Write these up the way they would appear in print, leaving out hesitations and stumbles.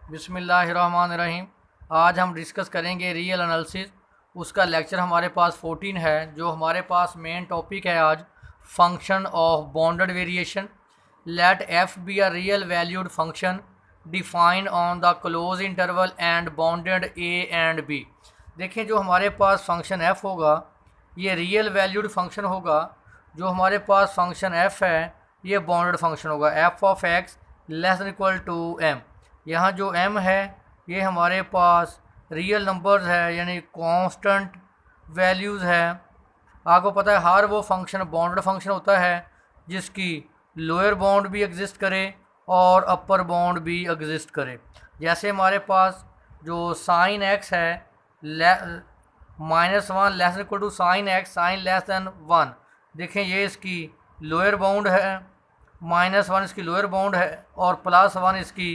बिस्मिल्लाहिर्रहमानिर्रहीम। आज हम डिस्कस करेंगे रियल एनालिसिस। उसका लेक्चर हमारे पास 14 है। जो हमारे पास मेन टॉपिक है आज, function of bounded variation. Let f be a real valued function defined on the close interval and bounded a and b. देखें, जो हमारे पास फंक्शन एफ होगा ये रियल वैल्यूड फंक्शन होगा। जो हमारे पास फंक्शन एफ है ये बाउंडेड फंक्शन होगा। F of x less than equal to m. यहाँ जो m है ये हमारे पास रियल नंबर्स है, यानी कांस्टेंट वैल्यूज़ है। आपको पता है हर वो फंक्शन बाउंडेड फंक्शन होता है जिसकी लोअर बाउंड भी एग्जिस्ट करे और अपर बाउंड भी एग्जिस्ट करे। जैसे हमारे पास जो साइन x है -1 less than equal to sine x sine less than 1। देखें ये इसकी लोअर बाउंड है, -1 इसकी लोअर बाउंड है और +1 इसकी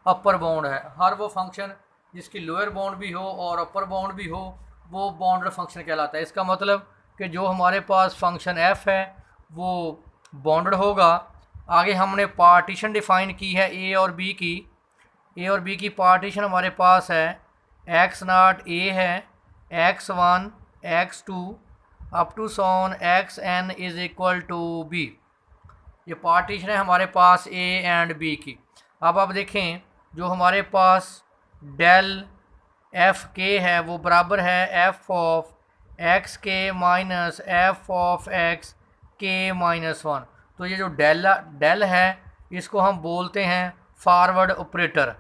अपर बाउंड है। हर वो फंक्शन जिसकी लोअर बाउंड भी हो और अपर बाउंड भी हो वो बाउंडेड फंक्शन कहलाता है। इसका मतलब कि जो हमारे पास फंक्शन f है वो बाउंडेड होगा। आगे हमने पार्टीशन डिफ़ाइन की है a और b की। a और b की पार्टीशन हमारे पास है x0 a है, x1 x2 up to so on xn is equal to b। ये पार्टीशन है हमारे पास a एंड b की। अब आप देखें जो हमारे पास डेल एफ के है वो बराबर है एफ ऑफ एक्स के minus F of x K -1। तो ये जो डेल है इसको हम बोलते हैं फॉरवर्ड ऑपरेटर।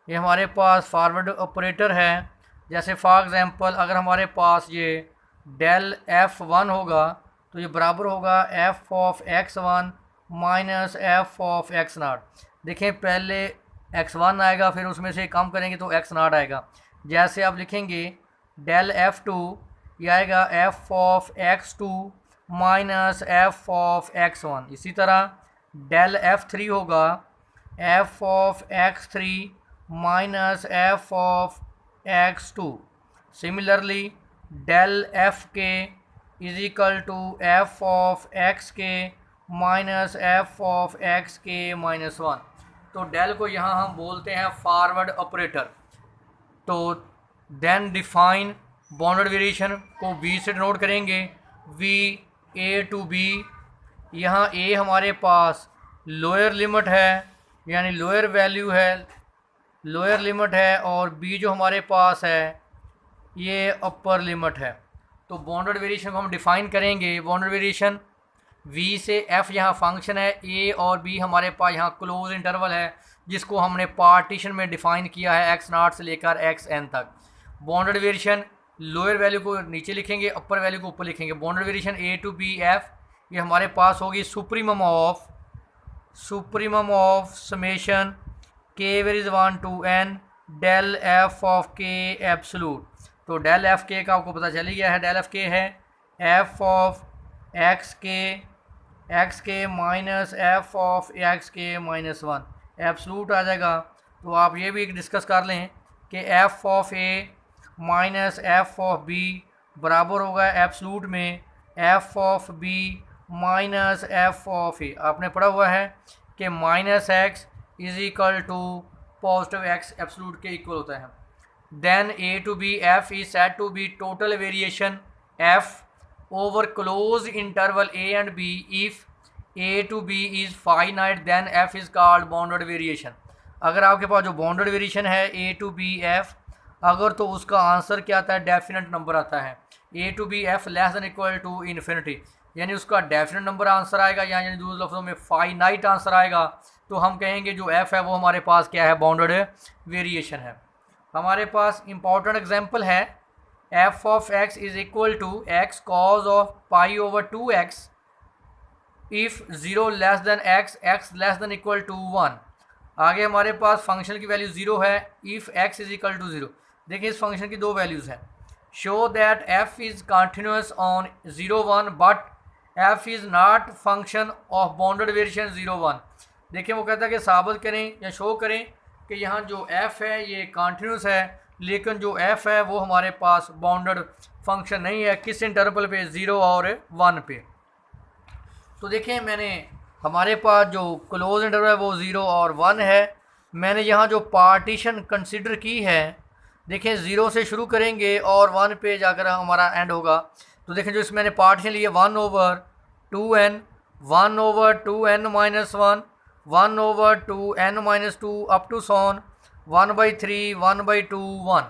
ये हमारे पास फॉरवर्ड ऑपरेटर है। जैसे फॉर एग्जांपल अगर हमारे पास ये डेल f1 होगा तो ये बराबर होगा F of x1 minus F of x0। देखें पहले x1 आएगा फिर उसमें से कम करेंगे तो x0 आएगा। जैसे आप लिखेंगे डेल f2 ये आएगा F of x2 minus F of x1। इसी तरह डेल f3 होगा F of x3 minus F of x2। Similarly del F K is equal to F of x के minus F of x K -1। तो del को यहाँ हम बोलते हैं फॉरवर्ड ऑपरेटर। तो देन डिफाइन बाउंडेड वेरिएशन को v से डिनोट करेंगे, v a टू b। यहाँ a हमारे पास लोअर लिमिट है यानी लोअर वैल्यू है, लोअर लिमिट है, और b जो हमारे पास है ये अपर लिमिट है। तो बाउंडेड वेरिएशन को हम डिफ़ाइन करेंगे। बाउंडेड वेरिएशन v से f यहाँ फंक्शन है, a और b हमारे पास यहाँ क्लोज इंटरवल है जिसको हमने पार्टीशन में डिफ़ाइन किया है x0 से लेकर xn तक। बाउंडेड वेरिएशन लोअर वैल्यू को नीचे लिखेंगे, अपर वैल्यू को ऊपर लिखेंगे। Bounded variation a to b f ये हमारे पास होगी supremum of summation k varies 1 टू n del f of k absolute. तो डेल एफ के का आपको पता चल ही गया है। डेल एफ के है एफ ऑफ एक्स के minus F of x K -1 absolute आ जाएगा। तो आप ये भी डिस्कस कर लें कि F of A minus F of B बराबर होगा एब्सोल्यूट में F of B minus F of A. आपने पढ़ा हुआ है कि -x is equal to positive x absolute के इक्वल होता है। Then a to b f is said to be total variation f over closed interval a and b. If a to b is finite then f is called bounded variation. अगर आपके पास जो bounded variation है a to b f, अगर तो उसका answer क्या आता है, डेफिनेट नंबर आता है। a to b f less than equal to infinity, यानी उसका डेफिनेट नंबर आंसर आएगा, यानी दूसरे लफ्ज़ों में फाइनाइट आंसर आएगा। तो हम कहेंगे जो f है वो हमारे पास क्या है, बाउंडेड वेरिएशन है। हमारे पास इंपॉर्टेंट एग्जांपल है f of x is equal to x cos of pi over 2x if 0 less than x less than equal to 1। आगे हमारे पास फंक्शन की वैल्यू 0 है if x is equal to 0। देखिए इस फंक्शन की दो वैल्यूज़ हैं। Show that f is continuous on 0 1 but f is not function of bounded variation 0 1। देखिए वो कहता है कि साबित करें या शो करें कि यहाँ जो f है ये कॉन्टीन्यूस है, लेकिन जो f है वो हमारे पास बाउंडेड फंक्शन नहीं है। किस इंटरवल पे, 0 और 1 पे। तो देखें मैंने हमारे पास जो क्लोज इंटरवल है वो 0 और 1 है। मैंने यहाँ जो पार्टीशन कंसिडर की है, देखें 0 से शुरू करेंगे और 1 पे जाकर हमारा एंड होगा। तो देखें जो इसमें मैंने पार्टीशन लिया 1/2n, 1/2n minus 1, 1/2n minus 2 up to so on 1/3, 1/2, 1।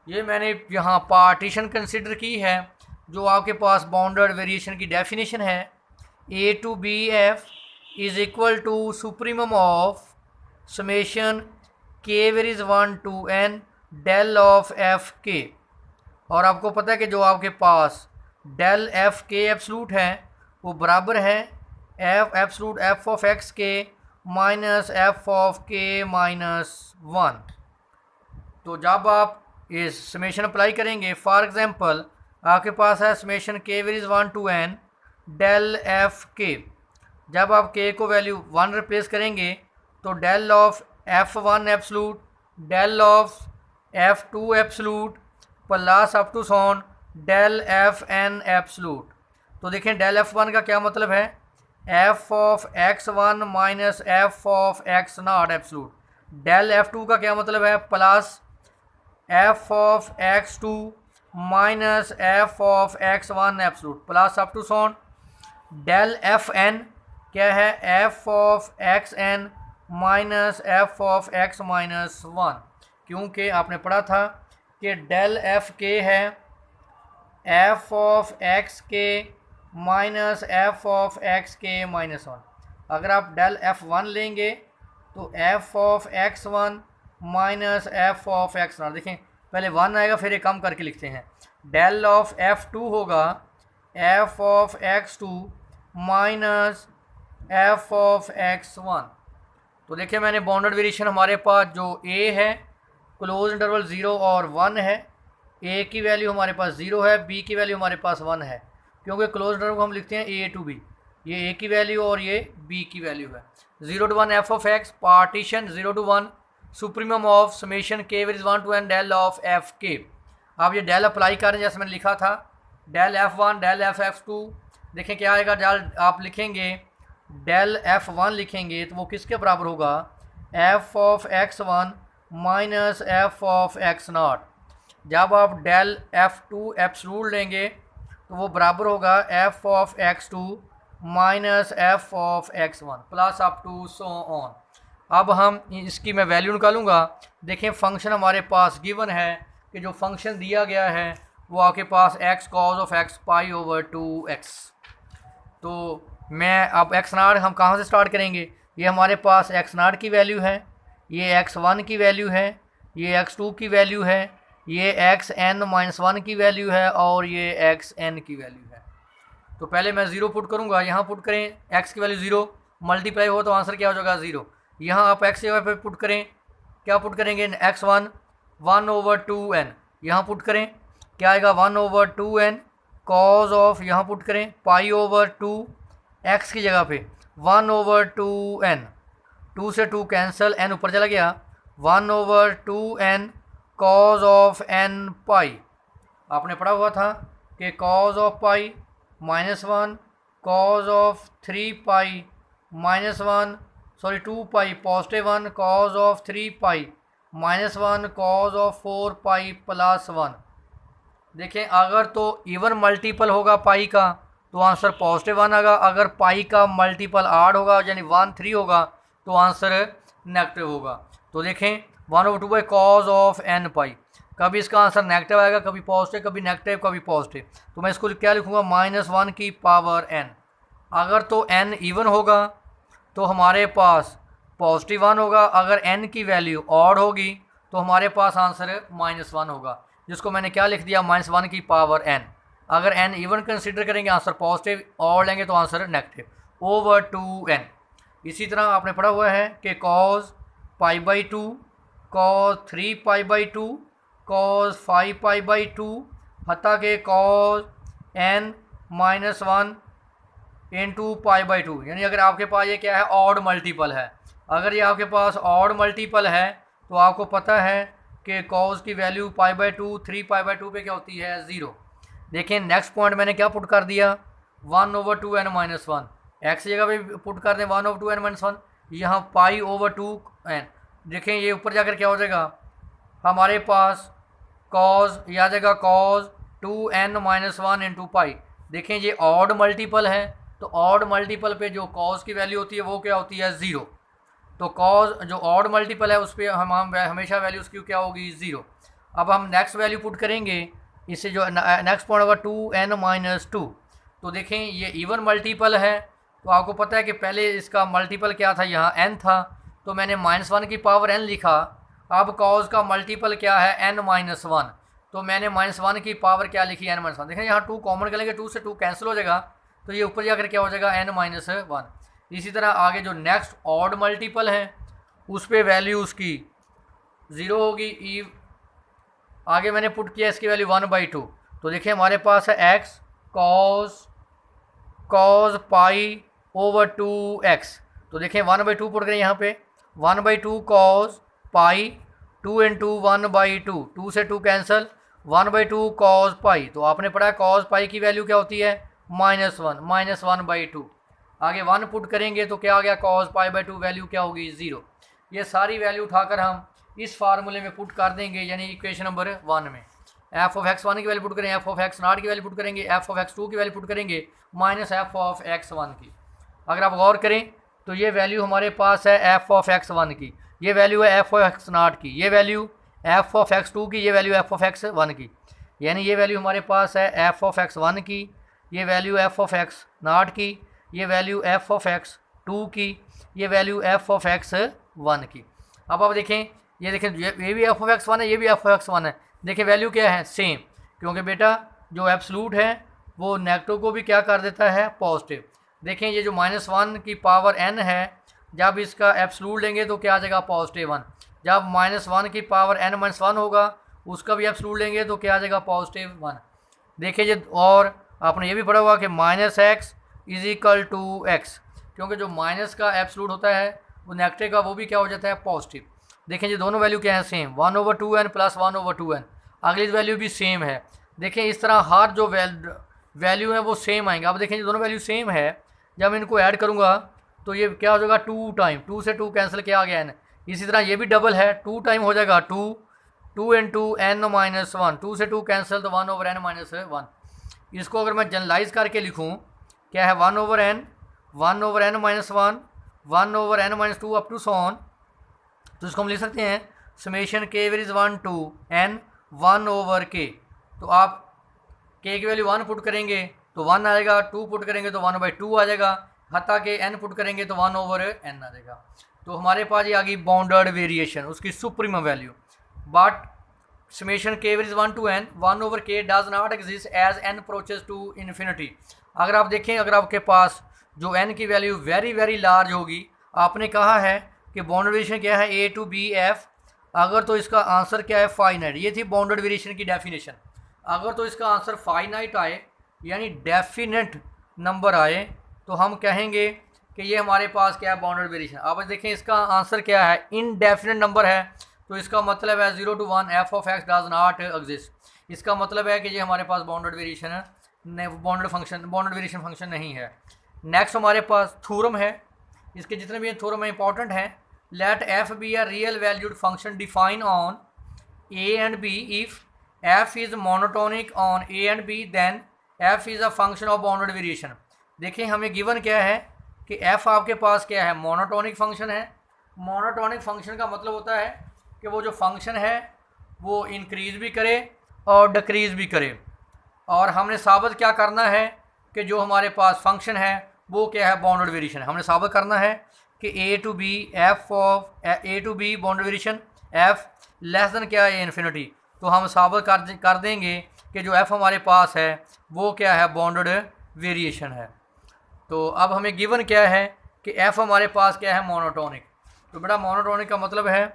ये मैंने यहाँ पार्टीशन कंसिडर की है। जो आपके पास बाउंडेड वेरिएशन की डेफिनेशन है, a to bf is equal to supremum of summation k varies 1 to n del of f k. और आपको पता है कि जो आपके पास डेल एफ के एब्सलूट है वो बराबर है f absolute f of x के minus F of k minus 1। तो जब आप इस समेशन अप्लाई करेंगे, फॉर एग्जांपल आपके पास है summation k varies 1 to n del F k. जब आप k को वैल्यू 1 रिप्लेस करेंगे तो del of f1 absolute del of f2 absolute plus up to so on del fn absolute. तो देखें डेल f1 का क्या मतलब है, f of x1 minus f of x naught absolute. Del f2 का क्या मतलब है, plus f of x2 minus f of x1 absolute plus up to so on del fn क्या है, f of xn minus f of x minus 1। क्योंकि आपने पढ़ा था कि डेल f के है f ऑफ x के माइनस f ऑफ x के माइनस 1। अगर आप डेल f1 लेंगे तो f of x1 minus f of x not. देखें पहले 1 आएगा फिर ये कम करके लिखते हैं। डेल ऑफ f2 होगा f of x2 minus f of x1। तो देखिए मैंने बाउंडेड वेरिएशन हमारे पास जो a है क्लोज इंटरवल 0 और 1 है। a की वैल्यू हमारे पास 0 है, b की वैल्यू हमारे पास 1 है, क्योंकि क्लोज इंटरवल को हम लिखते हैं a to b। ये a की वैल्यू और ये b की वैल्यू है। 0 to 1 f of x partition 0 to 1 supremum of summation k varies 1 to n del of f k. आप ये डेल अप्लाई करें जैसे मैंने लिखा था डेल f1 डेल f2। देखें क्या आएगा, डेल आप लिखेंगे डेल f1 लिखेंगे तो वो किसके बराबर होगा, f of x1 minus f of x not. जब आप डेल f2 एब्सलूट लेंगे तो वो बराबर होगा f of x2 minus f of x1 plus up to so on. अब हम इसकी मैं वैल्यू निकालूंगा। देखें फंक्शन हमारे पास गिवन है कि जो फंक्शन दिया गया है वो आपके पास x cause of x pi over 2x। तो मैं अब x नॉट हम कहाँ से स्टार्ट करेंगे, ये हमारे पास x नॉट की वैल्यू है, ये x1 की वैल्यू है, ये x2 की वैल्यू है, ये xn माइनस 1 की वैल्यू है और ये xn की वैल्यू है। तो पहले मैं 0 पुट करूँगा, यहाँ पुट करें x की वैल्यू 0 मल्टीप्लाई हो तो आंसर क्या हो जाएगा 0। यहाँ आप x की वैल्यू पुट करें, क्या पुट करेंगे, x1 1/2n यहाँ पुट करें, क्या आएगा 1/2n कॉज ऑफ यहाँ पुट करें पाई ओवर 2 x की जगह पे 1/2n, 2 से 2 कैंसिल, n ऊपर चला गया, 1/2n कॉज ऑफ n पाई। आपने पढ़ा हुआ था कि cause of pi minus 1 cause of 3 pi minus 1 sorry 2 pi positive 1 cause of 3 pi minus 1 cause of 4 pi plus 1। देखें अगर तो इवन मल्टीपल होगा पाई का तो आंसर पॉजिटिव 1 आएगा, अगर पाई का मल्टीपल आड होगा यानी 1 3 होगा तो आंसर नेगेटिव होगा। तो देखें 1/2 बाई कॉज ऑफ n पाई, कभी इसका आंसर नेगेटिव आएगा, कभी पॉजिटिव, कभी नेगेटिव, कभी पॉजिटिव। तो मैं इसको क्या लिखूँगा, -1 की पावर n। अगर तो n इवन होगा तो हमारे पास पॉजिटिव 1 होगा, अगर n की वैल्यू ऑड होगी तो हमारे पास आंसर -1 होगा, जिसको मैंने क्या लिख दिया, -1 की पावर n। अगर n इवन कंसिडर करेंगे आंसर पॉजिटिव, ऑड लेंगे तो आंसर नेगेटिव ओवर 2n। इसी तरह आपने पढ़ा हुआ है कि कॉज π/2 कॉज 3π/2 कॉज 5π/2 हत्ता के कॉज n -1 इंटू π/2। यानी अगर आपके पास ये क्या है, ऑड मल्टीपल है, अगर ये आपके पास ऑड मल्टीपल है तो आपको पता है कि कॉज की वैल्यू π/2 3π/2 पे क्या होती है, 0। देखें नेक्स्ट पॉइंट मैंने क्या पुट कर दिया, 1/2n -1, x जगह पे पुट कर दें 1/2n -1, यहाँ π/2n देखें ये ऊपर जाकर क्या हो जाएगा, हमारे पास कॉज ये आ जाएगा कॉज 2n-1 इंटू पाई। देखें ये ऑड मल्टीपल है, तो ऑड मल्टीपल पे जो कॉज की वैल्यू होती है वो क्या होती है 0। तो कॉज जो ऑड मल्टीपल है उस पर हम हमेशा वैल्यू उसकी क्या होगी 0। अब हम नेक्स्ट वैल्यू पुट करेंगे, इससे जो नेक्स्ट पॉइंट होगा 2n-2। तो देखें ये इवन मल्टीपल है, तो आपको पता है कि पहले इसका मल्टीपल क्या था, यहाँ n था, तो मैंने -1 की पावर n लिखा। अब कॉज का मल्टीपल क्या है n-1, तो मैंने -1 की पावर क्या लिखी n-1। देखें यहाँ 2 कॉमन करेंगे, 2 से 2 कैंसिल हो जाएगा, तो ये ऊपर जाकर क्या हो जाएगा n-1। इसी तरह आगे जो नेक्स्ट ऑड मल्टीपल है उस पर वैल्यू उसकी 0 होगी। आगे मैंने पुट किया इसकी वैल्यू 1/2। तो देखिए हमारे पास है x cos पाई ओवर 2x। तो देखें 1/2 पुट करें यहाँ पे, 1/2 cos पाई, 2 इंटू 1/2, 2 से 2 कैंसिल, 1/2 cos पाई। तो आपने पढ़ा cos पाई की वैल्यू क्या होती है -1, -1/2। आगे 1 पुट करेंगे तो क्या आ गया cos पाई/2, वैल्यू क्या होगी 0। ये सारी वैल्यू उठाकर हम इस फार्मूले में पुट कर देंगे, यानी इक्वेशन नंबर 1 में। f(x1) की वैल्यू पुट करेंगे, f(x0) की वैल्यू पुट करेंगे, f(x2) की वैल्यू पुट करेंगे, माइनस f(x1) की। अगर आप गौर करें तो ये वैल्यू हमारे पास है f(x1) की, ये वैल्यू है f(x0) की, ये वैल्यू f(x2) की, ये वैल्यू f(x1) की। यानी ये वैल्यू हमारे पास है f(x1) की, ये वैल्यू f(x0) की, ये वैल्यू f(x2) की, ये वैल्यू f(x1) की। अब आप देखें, ये देखें ये भी f(x1) है, ये भी f(x1) है। देखें वैल्यू क्या है सेम, क्योंकि बेटा जो एब्सलूट है वो नेगेटिव को भी क्या कर देता है पॉजिटिव। देखें ये जो -1 की पावर n है, जब इसका एब्सलूट लेंगे तो क्या आ जाएगा +1। जब -1 की पावर n-1 होगा उसका भी एब्सलूट लेंगे तो क्या आ जाएगा +1। देखिए ये, और आपने ये भी पढ़ा हुआ कि -x = x, क्योंकि जो माइनस का एब्सलूट होता है वो नेगेटिव का वो भी क्या हो जाता है पॉजिटिव। देखें ये दोनों वैल्यू क्या है सेम, 1/2n + 1/2n। अगली वैल्यू भी सेम है। देखें इस तरह हर जो वैल्यू है वो सेम आएंगे। अब देखें ये दोनों वैल्यू सेम है, जब इनको ऐड करूँगा तो ये क्या हो जाएगा 2 टाइम, 2 से 2 कैंसिल किया गया n। इसी तरह ये भी डबल है, 2 टाइम हो जाएगा 2 इंटू n-1, 2 से 2 कैंसिल तो 1/n-1। इसको अगर मैं जनरलाइज करके लिखूँ क्या है 1/n, 1/n-1, 1/n-2 up to sworn. तो इसको हम लिख सकते हैं summation k varies 1 to n 1/k। तो आप k की वैल्यू 1 पुट करेंगे तो 1 आएगा, 2 पुट करेंगे तो 1/2 आ जाएगा, हत्ता के n पुट करेंगे तो 1/n आ जाएगा। तो हमारे पास ये आ गई बाउंडेड वेरिएशन, उसकी supreme value. But summation k varies 1 to n 1/k does not exist as n approaches to infinity. अगर आप देखें, अगर आपके पास जो n की वैल्यू वेरी वेरी लार्ज होगी, आपने कहा है कि बाउंडेड वेरिएशन क्या है a to b f, अगर तो इसका आंसर क्या है फाइनाइट। ये थी बाउंडेड वेरिएशन की डेफिनेशन। अगर तो इसका आंसर फाइनाइट आए यानी डेफिनेट नंबर आए तो हम कहेंगे कि ये हमारे पास क्या है बाउंडेड वेरिएशन। अब देखें इसका आंसर क्या है इनडेफिनेट नंबर है, तो इसका मतलब है 0 to 1 f(x) does not exist. इसका मतलब है कि ये हमारे पास बाउंडेड वेरिएशन है, बाउंडेड वेरिएशन फंक्शन नहीं है। नेक्स्ट हमारे पास थ्योरम है, इसके जितने भी थ्योरम है इंपॉर्टेंट हैं। Let f be a real valued function define on a and b if f is monotonic on a and b then f is a function of bounded variation। देखिए हमें given क्या है कि f आपके पास क्या है monotonic function है। Monotonic function का मतलब होता है कि वो जो फंक्शन है वो इंक्रीज भी करे और डिक्रीज भी करे। और हमने साबित क्या करना है कि जो हमारे पास फंक्शन है वो क्या है बाउंडेड वेरिएशन है। हमने साबित करना है कि a to b f of a to b bounded variation f less then क्या है इन्फिनिटी। तो हम साबित कर देंगे कि जो f हमारे पास है वो क्या है बाउंडेड वेरिएशन है। तो अब हमें गिवन क्या है कि f हमारे पास क्या है मोनोटोनिक। तो बेटा मोनोटोनिक का मतलब है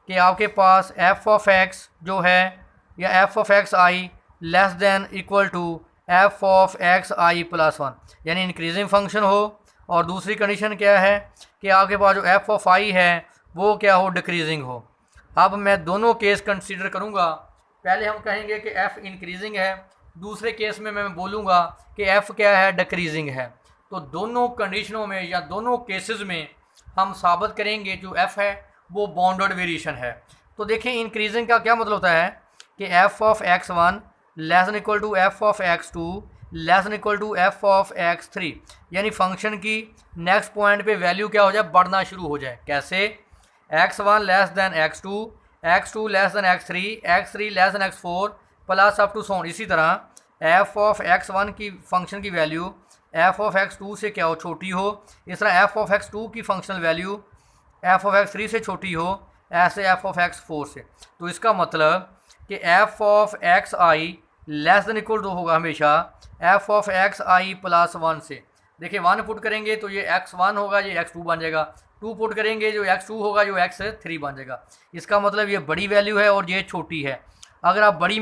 कि आपके पास f ऑफ x जो है या f of x i less than equal to f of x i + 1, यानी इंक्रीजिंग फंक्शन हो। और दूसरी कंडीशन क्या है कि आपके पास जो f ऑफ i है वो क्या हो डिक्रीजिंग हो। अब मैं दोनों केस कंसीडर करूँगा। पहले हम कहेंगे कि f इंक्रीजिंग है, दूसरे केस में मैं बोलूँगा कि f क्या है डिक्रीजिंग है। तो दोनों कंडीशनों में या दोनों केसेस में हम साबित करेंगे जो f है वो बाउंडेड वेरिएशन है। तो देखें इंक्रीजिंग का क्या मतलब होता है कि F of x one less than equal to F of x two less than equal to F of X three, यानी फंक्शन की नेक्स्ट पॉइंट पे वैल्यू क्या हो जाए, बढ़ना शुरू हो जाए। कैसे? X one less than X two less than X three less than X four plus up to so on. इसी तरह एफ ऑफ एक्स वन की फंक्शन की value F of x to से क्या हो, छोटी हो। इस तरह एफ ऑफ एक्स टू की functional value F of X three से छोटी हो, ऐसे एफ ऑफ एक्स फोर से। तो इसका मतलब कि F of x i less than equal to होगा हमेशा f of x i plus one से। देखिए वन पुट करेंगे तो ये एक्स वन होगा, ये एक्स टू बन जाएगा। टू पुट करेंगे जो एक्स टू होगा, जो एक्स थ्री बन जाएगा। इसका मतलब ये बड़ी वैल्यू है और ये छोटी है। अगर आप बड़ी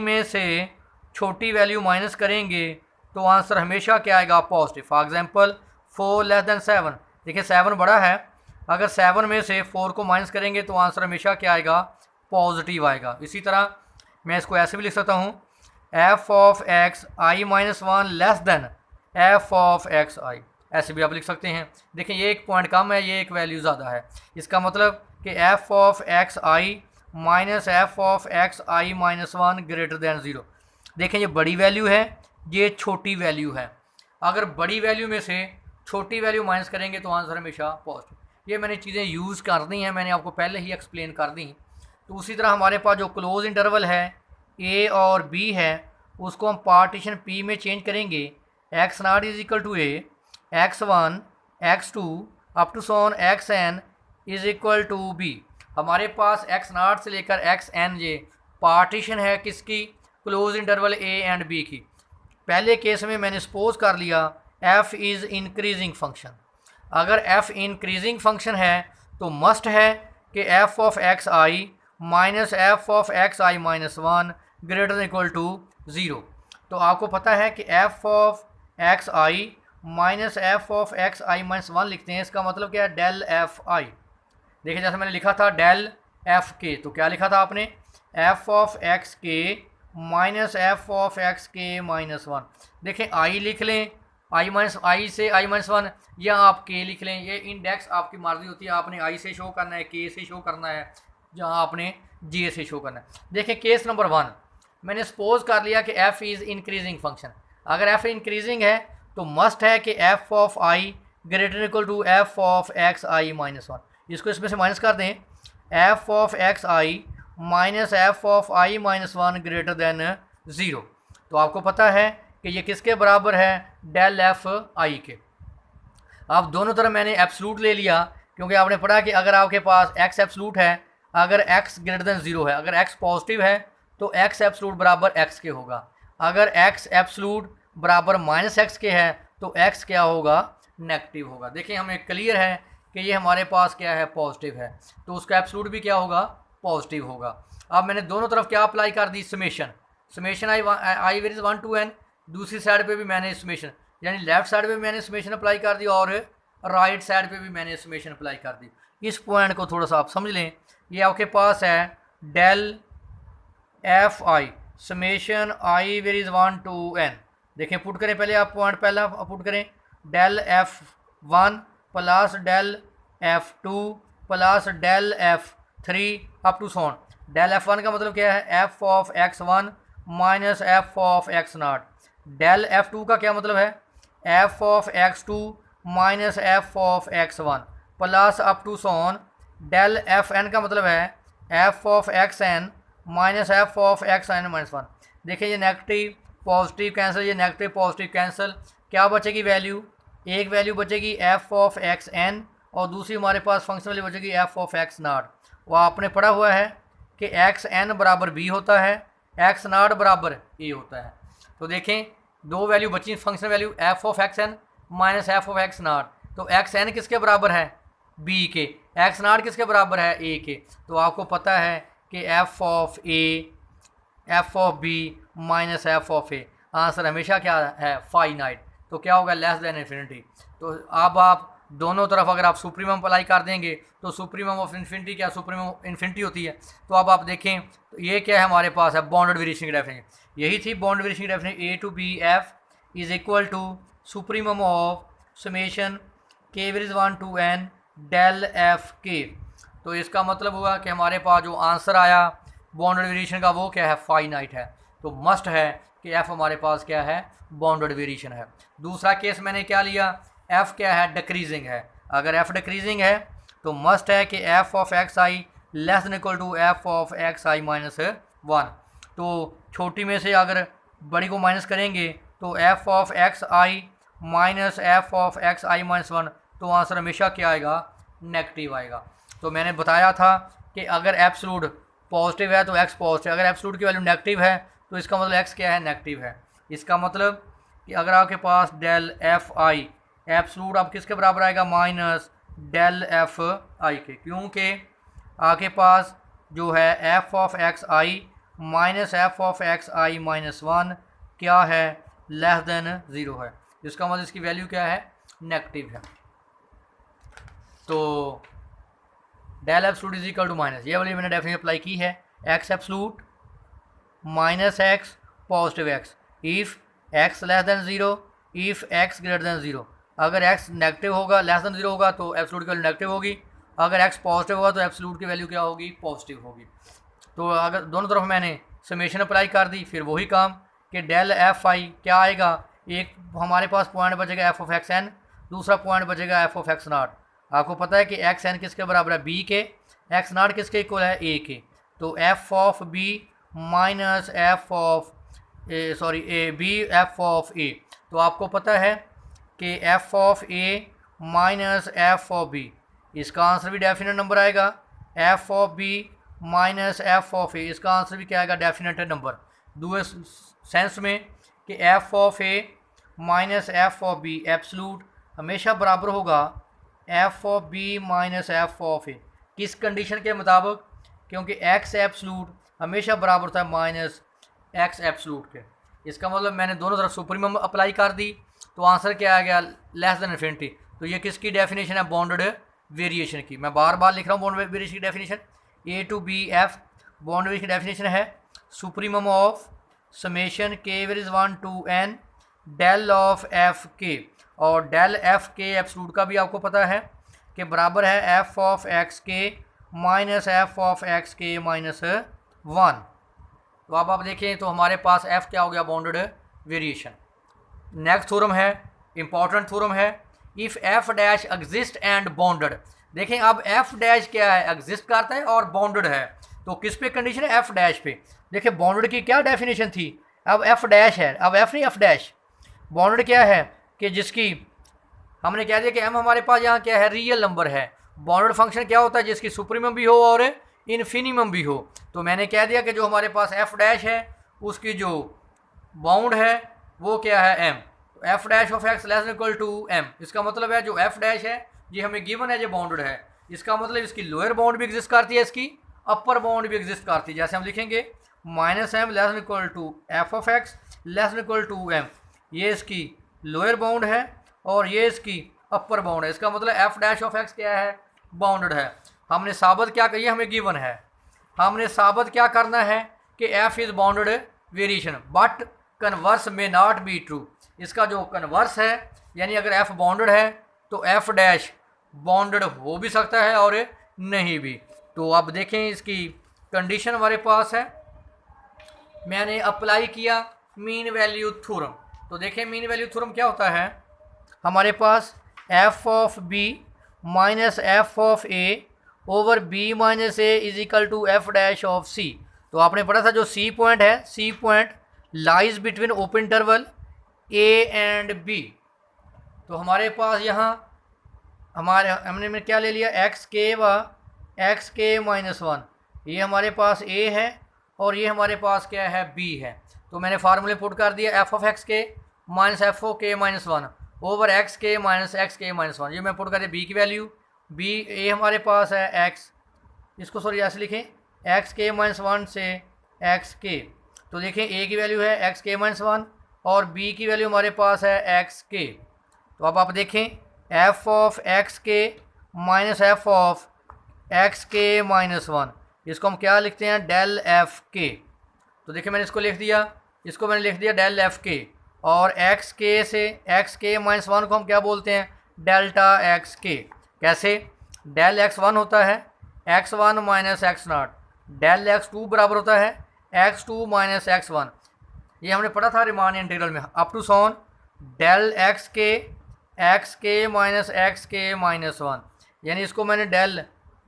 में से छोटी वैल्यू माइनस करेंगे तो आंसर हमेशा क्या आएगा, positive. For example 4 less than 7, देखिए 7 बड़ा है, अगर 7 में से 4 को माइनस करेंगे तो आंसर हमेशा क्या आएगा, पॉजिटिव आएगा। इसी तरह मैं इसको ऐसे भी लिख सकता हूँ, F of x I minus one less than F of x I, ऐसे भी आप लिख सकते हैं। देखिए ये एक पॉइंट कम है, ये एक वैल्यू ज़्यादा है। इसका मतलब कि F of x I minus F of x I minus one greater than zero. देखें ये बड़ी वैल्यू है, ये छोटी वैल्यू है। अगर बड़ी वैल्यू में से छोटी वैल्यू माइनस करेंगे तो आंसर हमेशा पॉजिटिव। ये मैंने चीज़ें यूज़ कर दी हैं, मैंने आपको पहले ही एक्सप्लेन कर दी। तो उसी तरह हमारे पास जो क्लोज इंटरवल है ए और बी है, उसको हम पार्टीशन पी में चेंज करेंगे। X naught is equal to a, x one x two up to so on x n is equal to b. हमारे पास एक्स नॉट से लेकर एक्स एन ये पार्टीशन है किसकी, close interval A and b की। पहले केस में मैंने सपोज कर लिया एफ इज़ इंक्रीजिंग फंक्शन। अगर एफ इंक्रीजिंग फंक्शन है तो मस्ट है कि F of x I minus F of x I minus one greater than equal to zero. तो आपको पता है कि F of x I minus F of x I minus one लिखते हैं। इसका मतलब क्या है, डेल एफ आई। देखिए जैसे मैंने लिखा था डेल एफ के, तो क्या लिखा था आपने, एफ ऑफ एक्स के माइनस एफ ऑफ एक्स के माइनस वन। देखें आई लिख लें, आई से आई माइनस वन, या आप के लिख लें। ये इंडेक्स आपकी मर्जी होती है, आपने आई से शो करना है, के से शो करना है, जहाँ आपने जे से शो करना है। देखें केस नंबर वन, मैंने सपोज कर लिया कि एफ इज़ इंक्रीजिंग फंक्शन। अगर एफ इंक्रीजिंग है तो मस्ट है कि F of i greater equal to F of x I minus one. इसको इसमें से माइनस कर दें, f of x I minus F of i minus one greater than zero. तो आपको पता है कि ये किसके बराबर है, डेल एफ आई के। अब दोनों तरफ मैंने एब्सलूट ले लिया, क्योंकि आपने पढ़ा कि अगर आपके पास एक्स एब्सलूट है, अगर एक्स ग्रेटर देन ज़ीरो है, अगर एक्स पॉजिटिव है तो एक्स एब्सलूट बराबर एक्स के होगा। अगर एक्स एब्सलूट बराबर माइनस एक्स के है तो एक्स क्या होगा, नेगेटिव होगा। देखिए हमें क्लियर है कि ये हमारे पास क्या है, पॉजिटिव है, तो उसका एब्सलूट भी क्या होगा, पॉजिटिव होगा। अब मैंने दोनों तरफ क्या अप्लाई कर दी, summation i varies one to N. दूसरी साइड पे भी मैंने समेशन, यानी लेफ्ट साइड पे भी मैंने समेशन अप्लाई कर दी और राइट साइड पे भी मैंने समेशन अप्लाई कर दी। इस पॉइंट को थोड़ा सा आप समझ लें। ये आपके पास है del f i summation i varies one to n. देखें पुट करें, पहले आप पॉइंट पहला पुट करें, del f one plus del f two plus del f three up to so on. Del f one का मतलब क्या है, f of x one minus F of x naught. Del f two का क्या मतलब है, f of x two minus F of x one plus up to so on. Del f n का मतलब है f of x n minus F of x n minus one. देखिए ये negative positive cancel, ये नेगेटिव पॉजिटिव कैंसिल, क्या बचेगी value, एक value बचेगी एफ ऑफ एक्स एन और दूसरी हमारे पास फंक्शन वाली बचेगी एफ ऑफ एक्स नॉट। वो आपने पढ़ा हुआ है कि एक्स एन बराबर बी होता है, एक्स नॉट बराबर ए होता है। तो देखें दो वैल्यू बची function value, F of x n minus F of x naught. तो एक्स एन किसके बराबर है, बी के, एक्स नॉट किसके बराबर है, ए के। तो आपको पता है कि F of a f of B minus F of a, answer हमेशा क्या है, फाइनाइट। तो क्या होगा, लेस देन इन्फिनिटी। तो अब आप दोनों तरफ अगर आप सुप्रीमम अप्लाई कर देंगे तो सुप्रीमम ऑफ इन्फिनिटी क्या, सुप्रीमम इन्फिनिटी होती है। तो अब आप देखें तो ये क्या है हमारे पास है, बाउंडेड वेरिएशन की डेफिनेशन। यही थी बाउंडेड वेरिएशन की definition, A to B F is equal to supremum of summation के varies one to N del F K. तो इसका मतलब हुआ कि हमारे पास जो आंसर आया बाउंडेड वेरिएशन का वो क्या है, फाइनाइट है। तो मस्ट है कि एफ हमारे पास क्या है, बाउंडेड वेरिएशन है। दूसरा केस मैंने क्या लिया, एफ क्या है, डिक्रीजिंग है। अगर एफ डिक्रीजिंग है तो मस्ट है कि F of x i less than equal to F of x I minus 1। तो छोटी में से अगर बड़ी को माइनस करेंगे तो F of x I minus F of x I minus 1, तो आंसर हमेशा क्या आएगा, नेगेटिव आएगा। तो मैंने बताया था कि अगर एब्सोल्यूट पॉजिटिव है तो एक्स पॉजिटिव, अगर एब्सोल्यूट की वैल्यू नेगेटिव है तो इसका मतलब एक्स क्या है, नेगेटिव है। इसका मतलब कि अगर आपके पास डेल एफ आई एब्सोल्यूट आप किसके बराबर आएगा, माइनस डेल एफ आई के, क्योंकि आपके पास जो है f of x I minus F of x I minus 1 क्या है, लेस देन 0 है। इसका मतलब इसकी वैल्यू क्या है, नेगेटिव है। तो del absolute is equal to minus, ये वाली मैंने डेफिनेशन अप्लाई की है, x absolute minus x positive x if x less than 0, if x greater than 0। अगर एक्स नेगेटिव होगा, लेस देन 0 होगा तो एब्सोल्यूट की वैल्यू नेगेटिव होगी, अगर एक्स पॉजिटिव होगा तो एब्सोल्यूट की वैल्यू क्या होगी, पॉजिटिव होगी। तो अगर दोनों तरफ मैंने समेशन अप्लाई कर दी, फिर वही काम कि डेल एफ आई क्या आएगा, एक हमारे पास पॉइंट बचेगा एफ ऑफ एक्स एन, दूसरा पॉइंट बचेगा एफ ऑफ एक्स नॉट। आपको पता है कि एक्स एन किसके बराबर है, बी के, एक्स नॉट किसके इक्वल है, ए के। तो F of B minus F of A B F of A. तो आपको पता है कि F of A minus F of B, इसका आंसर भी डेफिनेट नंबर आएगा। F of B minus F of A, इसका आंसर भी क्या आएगा, डेफिनेट नंबर। दूसरे सेंस में कि F of A minus F of B absolute हमेशा बराबर होगा F of B minus F of A. किस कंडीशन के मुताबिक, क्योंकि एक्स एब्सोल्यूट हमेशा बराबर था माइनस एक्स एब्सोल्यूट के। इसका मतलब मैंने दोनों तरफ सुप्रीमम अप्लाई कर दी, तो आंसर क्या आ गया, लेस देन इन्फिनिटी। तो ये किसकी डेफिनेशन है, बाउंडेड वेरिएशन की। मैं बार बार लिख रहा हूँ बाउंडेड वेरिएशन की definition, A to B f bounded variation की डेफिनेशन है सुप्रीमम ऑफ समेशन के varies 1 to N del of f k. और डेल एफ के एब्सोल्यूट का भी आपको पता है कि बराबर है एफ ऑफ एक्स के माइनस एफ ऑफ एक्स के माइनस 1। तो अब आप देखें तो हमारे पास एफ क्या हो गया, बाउंडेड वेरिएशन। नेक्स्ट थ्योरम है, इंपॉर्टेंट थ्योरम है, if F dash exist and bounded. देखें अब एफ डैश क्या है, एग्जिस्ट करता है और बाउंडेड है। तो किस पे कंडीशन है, एफ डैश पे। देखिए बाउंडेड की क्या डेफिनेशन थी, अब एफ डैश है, अब एफ नहीं एफ डैश। बाउंडेड क्या है कि जिसकी हमने कह दिया कि एम हमारे पास यहाँ क्या है, रियल नंबर है। बाउंडेड फंक्शन क्या होता है, जिसकी सुप्रीमम भी हो और इन्फिनिमम भी हो। तो मैंने कह दिया कि जो हमारे पास एफ डैश है उसकी जो बाउंड है वो क्या है, एम। तो f dash of x less equal to m. इसका मतलब है जो एफ डैश है ये हमें गिवन है, जो बाउंडेड है। इसका मतलब इसकी लोअर बाउंड भी एग्जिस्ट करती है, इसकी अपर बाउंड भी एग्जिस्ट करती है। जैसे हम लिखेंगे minus m less equal to F of x less equal to m, ये इसकी लोअर बाउंड है और ये इसकी अपर बाउंड है। इसका मतलब एफ डैश ऑफ एक्स क्या है, बाउंडेड है। हमने साबित क्या करिए, हमें गिवन है, हमने साबित क्या करना है कि f is bounded variation but converse में नॉट बी ट्रू। इसका जो कन्वर्स है यानी अगर एफ बाउंडेड है तो एफ डैश बाउंडेड हो भी सकता है और नहीं भी। तो अब देखें इसकी कंडीशन हमारे पास है, मैंने अप्लाई किया मीन वैल्यू थ्योरम। तो देखें मीन वैल्यू थ्योरम क्या होता है, हमारे पास F of B minus F of A over B minus A is equal to F dash of C. तो आपने पढ़ा था जो सी पॉइंट है, C point lies between open interval A and B. तो हमारे पास यहाँ हमने क्या ले लिया, एक्स के व एक्स के माइनस 1, ये हमारे पास ए है और ये हमारे पास क्या है, बी है। तो मैंने फार्मूले पुट कर दिया एफ ऑफ एक्स के माइनस एफ ओ के माइनस 1 ओवर एक्स के माइनस एक्स के माइनस 1। ये मैं पुट कर दिया बी की वैल्यू, बी ए हमारे पास है एक्स, इसको सॉरी ऐसे लिखें एक्स के माइनस 1 से एक्स के। तो देखें ए की वैल्यू है एक्स के माइनस 1 और बी की वैल्यू हमारे पास है एक्स के। तो अब आप देखें एफ ऑफ एक्स के माइनस एफ ऑफ एक्स के माइनस 1, इसको हम क्या लिखते हैं, डेल एफ के। तो देखिए मैंने इसको लिख दिया, इसको मैंने लिख दिया डेल एफ के, और एक्स के से एक्स के माइनस 1 को हम क्या बोलते हैं, डेल्टा एक्स के। कैसे, डेल x1 होता है x1 माइनस एक्स नाट, डेल x2 बराबर होता है x2 माइनस x1। ये हमने पढ़ा था रिमान इंटीग्रल में, up to so on del x के माइनस एक्स के माइनस 1, यानी इसको मैंने डेल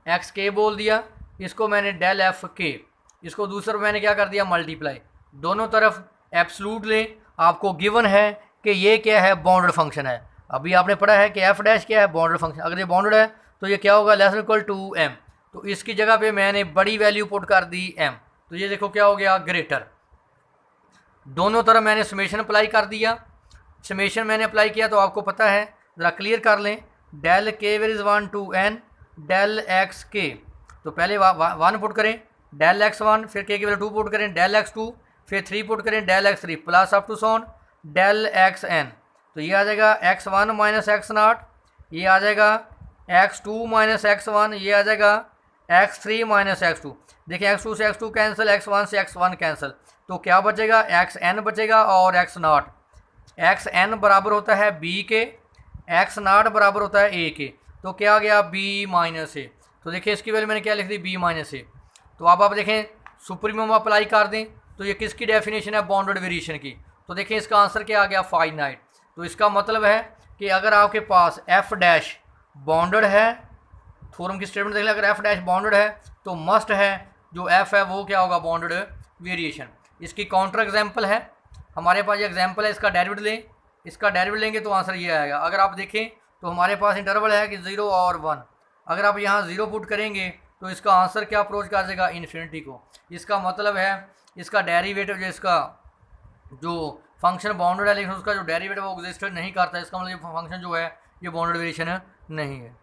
एक्स के बोल दिया, इसको मैंने डेल एफ के, इसको दूसरा मैंने क्या कर दिया मल्टीप्लाई, दोनों तरफ एब्सलूट लें। आपको गिवन है कि ये क्या है बाउंडेड फंक्शन है। अभी आपने पढ़ा है कि एफ डैश क्या है बाउंडेड फंक्शन, अगर ये बाउंडेड है तो ये क्या होगा लेस इक्वल टू एम, तो इसकी जगह पे मैंने बड़ी वैल्यू पुट कर दी एम, तो ये देखो क्या हो गया ग्रेटर। दोनों तरफ मैंने समेशन अप्लाई कर दिया, समेशन मैंने अप्लाई किया तो आपको पता है, ज़रा क्लियर कर लें, del k varies 1 to N del x k, तो पहले 1 पुट करें डेल x1, फिर के की वैल्यू 2 पुट करें डेल x2, फिर 3 पुट करें del x3 plus up to so on del xn, तो ये आ जाएगा x1 माइनस एक्स नाट, ये आ जाएगा x2 माइनस x1, ये आ जाएगा x3 माइनस x2। देखिए x2 से x2 कैंसिल, x1 से x1 कैंसिल, तो क्या बचेगा xn बचेगा और x नाट, xn बराबर होता है b के, x नाट बराबर होता है a के, तो क्या आ गया b माइनस ए। तो देखिए इसकी वैल्यू मैंने क्या लिख दी b माइनस ए। तो अब आप देखें सुप्रीमम अप्लाई कर दें तो ये किसकी डेफिनेशन है बाउंडेड वेरिएशन की, तो देखिए इसका आंसर क्या आ गया फाइनाइट। तो इसका मतलब है कि अगर आपके पास एफ डैश बाउंडेड है, थ्योरम की स्टेटमेंट देख लें, अगर एफ डैश बाउंडेड है तो मस्ट है जो एफ है वो क्या होगा बाउंडेड वेरिएशन। इसकी काउंटर एग्जाम्पल है, हमारे पास ये एग्जाम्पल है, इसका डेरिवेटिव लें, इसका डेरिवेटिव लेंगे तो आंसर ये आएगा। अगर आप देखें तो हमारे पास इंटरवल है कि 0 और 1, अगर आप यहाँ 0 पुट करेंगे तो इसका आंसर क्या अप्रोच कर जाएगा इन्फिनिटी को। इसका मतलब है इसका डेरिवेटिव जो इसका जो फंक्शन बाउंडेड है लेकिन उसका जो डेरिवेटिव वो एग्जिस्ट नहीं करता, इसका मतलब ये फंक्शन जो है ये बाउंडेड वेरिएशन नहीं है।